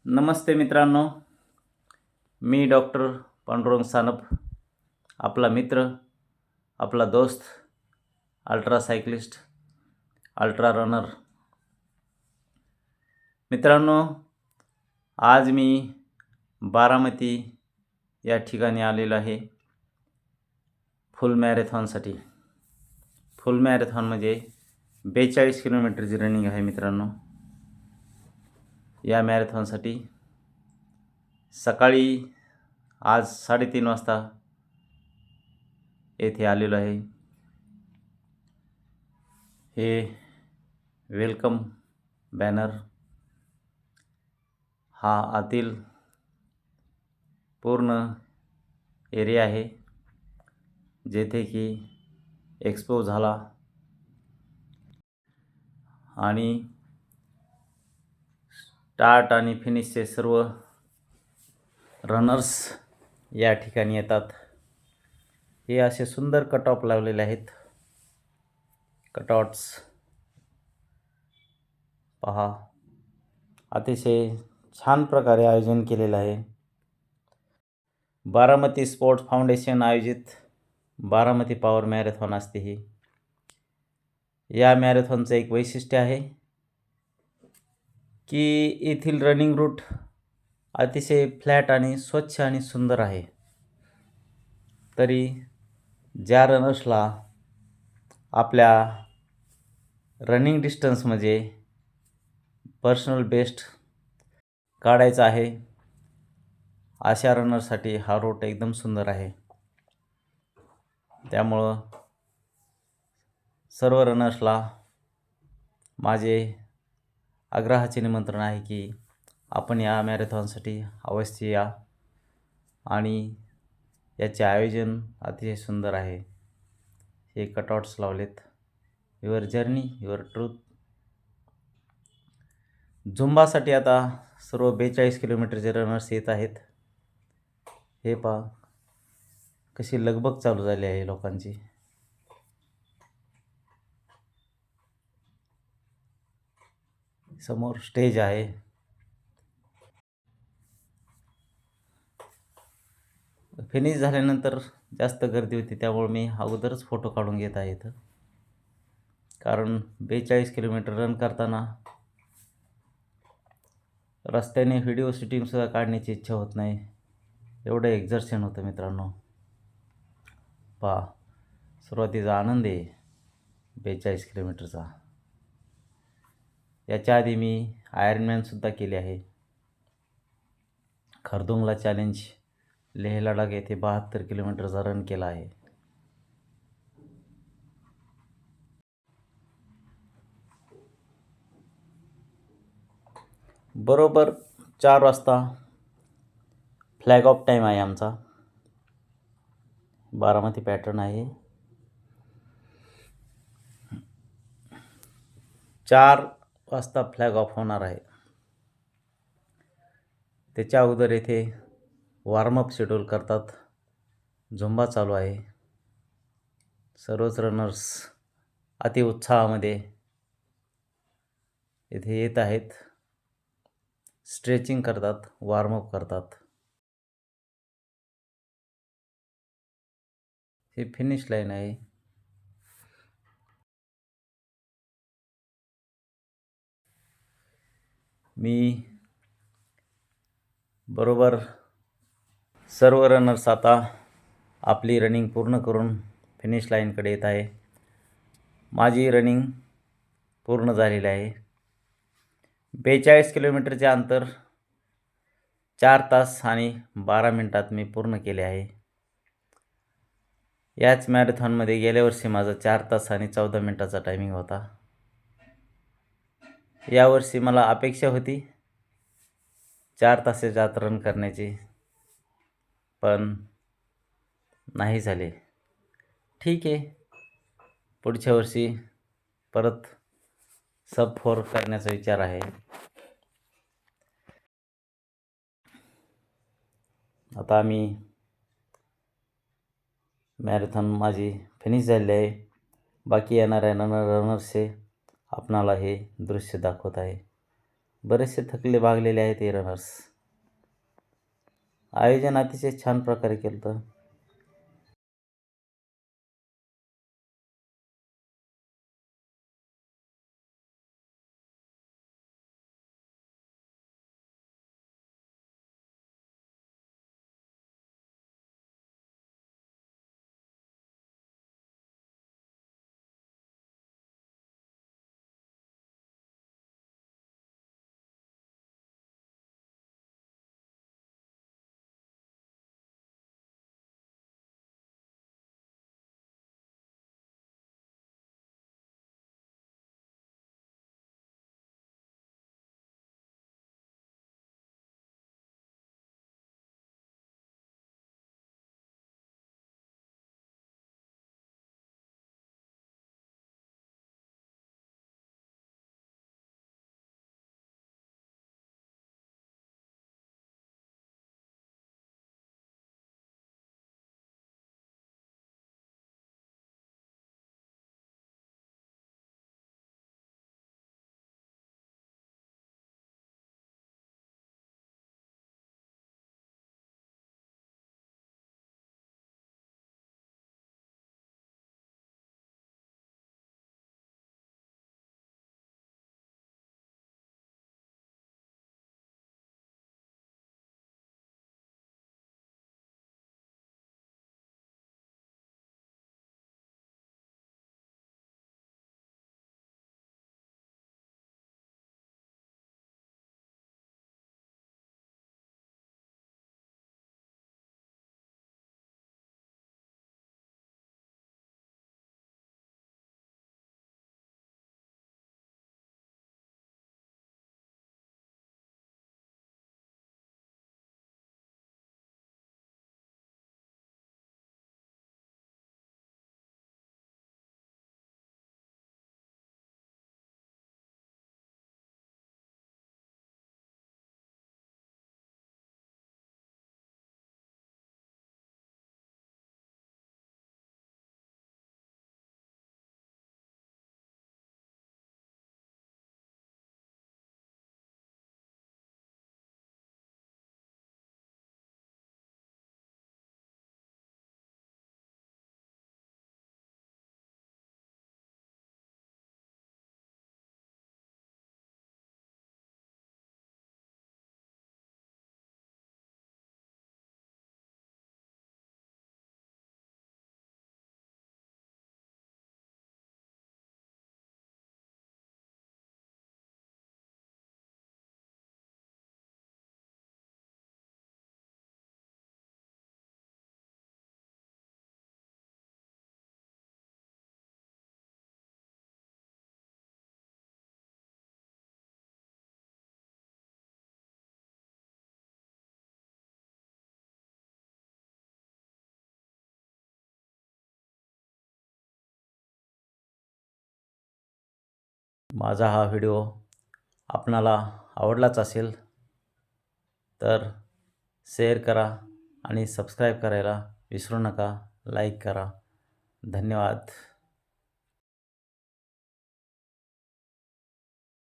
नमस्ते मित्रांनो, मी डॉक्टर पांडुरंग सानप, आपला मित्र, आपला दोस्त, अल्ट्रा सायक्लिस्ट, अल्ट्रा रनर. मित्रांनो, आज मी बारामती या ठिकाणी आलेलो आहे फुल मॅरेथॉनसाठी. फुल मॅरेथॉन म्हणजे 42 किलोमीटरची रनिंग आहे मित्रांनो. या मॅरेथॉनसाठी सकाळी आज 3:30 वाजता येथे आलेलो आहे. हे वेलकम बॅनर हा आतील पूर्ण एरिया आहे जेथे की एक्सपो झाला आणि स्टार्ट आणि फिनिशचे सर्व रनर्स या ठिकाणी येतात. हे असे सुंदर कटऑफ लावलेले आहेत. कटआउट्स पहा, अतिशय छान प्रकारे आयोजन केलेलं आहे. बारामती स्पोर्ट्स फाउंडेशन आयोजित बारामती पॉवर मॅरेथॉन असते ही. या मॅरेथॉनचं एक वैशिष्ट्य आहे की येथील रनिंग रूट अतिशय फ्लॅट आणि स्वच्छ आणि सुंदर आहे. तरी ज्या रनर्सला आपल्या रनिंग डिस्टन्समध्ये पर्सनल बेस्ट काढायचा आहे अशा रनरसाठी हा रूट एकदम सुंदर आहे. त्यामुळं सर्व रनर्सला माझे आग्रहाचे निमंत्रण आहे की आपण या मॅरेथॉनसाठी अवश्य या आणि याचे आयोजन अतिशय सुंदर आहे. हे कटआउट्स लावलेत. Your journey your truth. झुंबासाठी आता सर्व 42 किलोमीटरचे रनर्स येत आहेत. हे पहा कशी लगबग चालू झाली आहे लोकांची. समोर स्टेज आहे. फिनिश झाल्यानंतर जास्त गर्दी होती त्यामुळे मी अगोदरच फोटो काढून घेत आहे इथं. कारण 42 किलोमीटर रन करताना रस्त्याने व्हिडिओ शूटिंगसुद्धा काढण्याची इच्छा होत नाही. एवढं एक्झर्शन होतं मित्रांनो. पहा, सुरुवातीचा आनंद आहे 42 किलोमीटरचा. याच्या आधी मी आयर्नमॅनसुद्धा केले आहे. खरदुंगला चॅलेंज लेह लडाख येथे 72 किलोमीटरचा रन केला आहे. बरोबर 4 वाजता फ्लॅग ऑफ टाईम आहे आमचा. बारामती पॅटर्न आहे. 4 वाजता फ्लॅग ऑफ होणार आहे. त्याच्या अगोदर येथे वॉर्मअप शेड्यूल करतात. झुंबा चालू आहे. सर्वच रनर्स अतिउत्साहामध्ये येथे येत आहेत. स्ट्रेचिंग करतात, वॉर्मअप करतात. ही फिनिश लाईन आहे. मी बरोबर सर्व रनर्स आता आपली रनिंग पूर्ण करून फिनिश लाईनकडे येत आहे. माझी रनिंग पूर्ण झालेली आहे. 42 किलोमीटरचे अंतर 4 तास आणि 12 मिनिटात मी पूर्ण केले आहे. याच मॅरेथॉनमध्ये गेल्या वर्षी माझा 4 तास आणि 14 मिनिटाचा टायमिंग होता. यावर्षी मला अपेक्षा होती 4 तासाच्या आत रन करण्याची, पण नाही झाले. ठीक आहे, पुढच्या वर्षी परत सब 4 करण्याचा विचार आहे. आता आम्ही मॅरेथॉन माझी फिनिश झालेली आहे. बाकी येणाऱ्या रनर्सचे आपणाला हे दृश्य दाखवत आहे. बरेचसे थकले भागलेले आहेत हे रनर्स. आयोजन अतिशय छान प्रकारे केलं होतं. माझा हा व्हिडिओ आपणाला आवडलाच असेल तर शेअर करा आणि सबस्क्राईब करायला विसरू नका. लाईक करा. धन्यवाद.